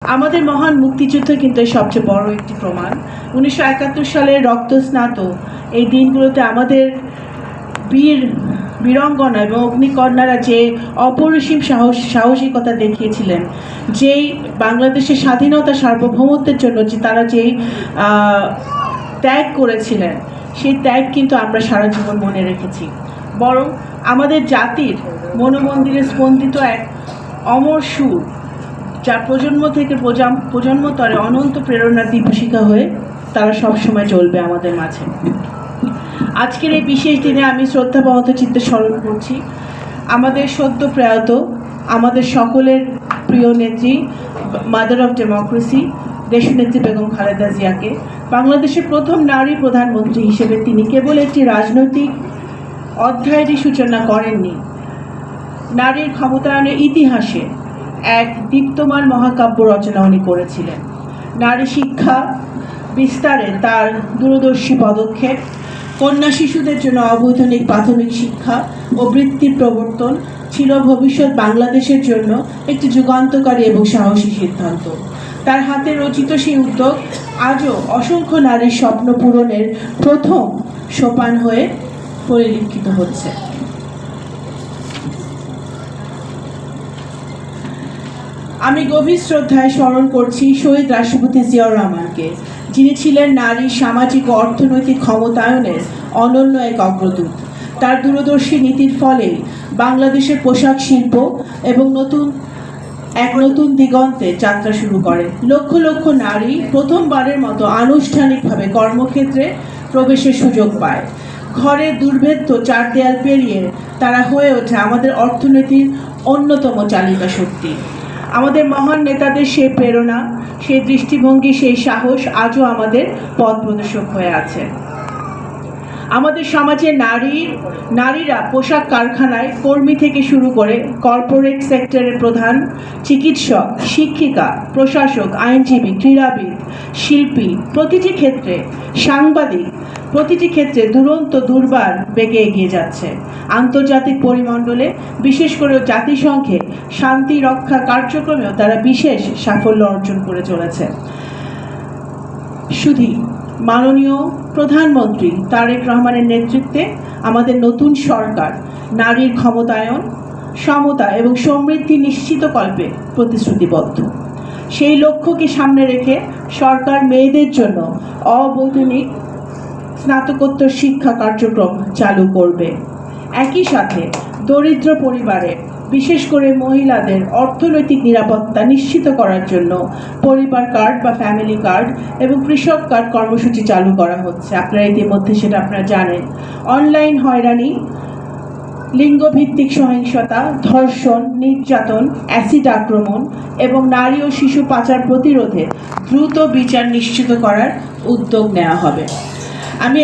আমাদের মহান মুক্তিযুদ্ধ কিন্তু সবচেয়ে বড় একটি প্রমাণ। 1971 সালের রক্তস্নাত এই দিনগুলোতে আমাদের বীরাঙ্গনা এবং অগ্নিকন্যারা যে অপরিসীম সাহসিকতা দেখিয়েছিলেন, যেই বাংলাদেশের স্বাধীনতা সার্বভৌমত্বের জন্য যে তারা যেই ত্যাগ করেছিলেন, সেই ত্যাগ কিন্তু আমরা সারা জীবন মনে রেখেছি। বরং আমাদের জাতির মনোমন্দিরে স্পন্দিত এক অমর সুর, যা প্রজন্ম থেকে প্রজন্মতরে অনন্ত প্রেরণার দীপশিখা হয়ে তারা সবসময় চলবে আমাদের মাঝে। আজকের এই বিশেষ দিনে আমি শ্রদ্ধাবহত চিত্তে স্মরণ করছি আমাদের সদ্য প্রয়াত, আমাদের সকলের প্রিয় নেত্রী, মাদার অফ ডেমোক্রেসি, দেশনেত্রী বেগম খালেদা জিয়াকে। বাংলাদেশের প্রথম নারী প্রধানমন্ত্রী হিসেবে তিনি কেবল একটি রাজনৈতিক অধ্যায়েরই সূচনা করেননি, নারীর ক্ষমতায়নের ইতিহাসে এক দীপ্তমান মহাকাব্য রচনা উনি করেছিলেন। নারী শিক্ষা বিস্তারে তার দূরদর্শী পদক্ষেপ, কন্যা শিশুদের জন্য অবৈতনিক প্রাথমিক শিক্ষা ও বৃত্তির প্রবর্তন ছিল ভবিষ্যৎ বাংলাদেশের জন্য একটি যুগান্তকারী এবং সাহসী সিদ্ধান্ত। তার হাতে রচিত সেই উদ্যোগ আজও অসংখ্য নারীর স্বপ্ন পূরণের প্রথম সোপান হয়ে পরিলক্ষিত হচ্ছে। আমি গভীর শ্রদ্ধায় স্মরণ করছি শহীদ রাষ্ট্রপতি জিয়াউর রহমানকে, যিনি ছিলেন নারীর সামাজিক ও অর্থনৈতিক ক্ষমতায়নের অনন্য এক অগ্রদূত। তার দূরদর্শী নীতির ফলে বাংলাদেশের পোশাক শিল্প এবং নতুন দিগন্তে যাত্রা শুরু করে। লক্ষ লক্ষ নারী প্রথমবারের মতো আনুষ্ঠানিকভাবে কর্মক্ষেত্রে প্রবেশের সুযোগ পায়। ঘরে দুর্ভেদ্য চার দেয়াল পেরিয়ে তারা হয়ে ওঠে আমাদের অর্থনীতির অন্যতম চালিকা শক্তি। আমাদের মহান নেতাদের সেই প্রেরণা, সেই দৃষ্টিভঙ্গি, সেই সাহস আজও আমাদের পথ প্রদর্শক হয়ে আছে। আমাদের সমাজে নারীরা পোশাক কারখানায় কর্মী থেকে শুরু করে কর্পোরেট সেক্টরের প্রধান, চিকিৎসক, শিক্ষিকা, প্রশাসক, আইনজীবী, ক্রীড়াবিদ, শিল্পী, প্রতিটি ক্ষেত্রে সাংবাদিক, প্রতিটি ক্ষেত্রে দুর্বার বেগে এগিয়ে যাচ্ছে। আন্তর্জাতিক পরিমণ্ডলে, বিশেষ করে জাতিসংঘে শান্তি রক্ষা কার্যক্রমেও তারা বিশেষ সাফল্য অর্জন করে চলেছে। শুধু মাননীয় প্রধানমন্ত্রী তারেক রহমানের নেতৃত্বে আমাদের নতুন সরকার নারীর ক্ষমতায়ন, সমতা এবং সমৃদ্ধি নিশ্চিতকল্পে প্রতিশ্রুতিবদ্ধ। সেই লক্ষ্যকে সামনে রেখে সরকার মেয়েদের জন্য অবৈতনিক স্নাতকোত্তর শিক্ষা কার্যক্রম চালু করবে। একই সাথে দরিদ্র পরিবারে, বিশেষ করে মহিলাদের অর্থনৈতিক নিরাপত্তা নিশ্চিত করার জন্য পরিবার কার্ড বা ফ্যামিলি কার্ড এবং কৃষক কার্ড কর্মসূচি চালু করা হচ্ছে। আপনারা ইতিমধ্যে সেটা আপনারা জানেন। অনলাইন হয়রানি, লিঙ্গভিত্তিক সহিংসতা, ধর্ষণ, নির্যাতন, অ্যাসিড আক্রমণ এবং নারী ও শিশু পাচার প্রতিরোধে দ্রুত বিচার নিশ্চিত করার উদ্যোগ নেওয়া হবে। আমি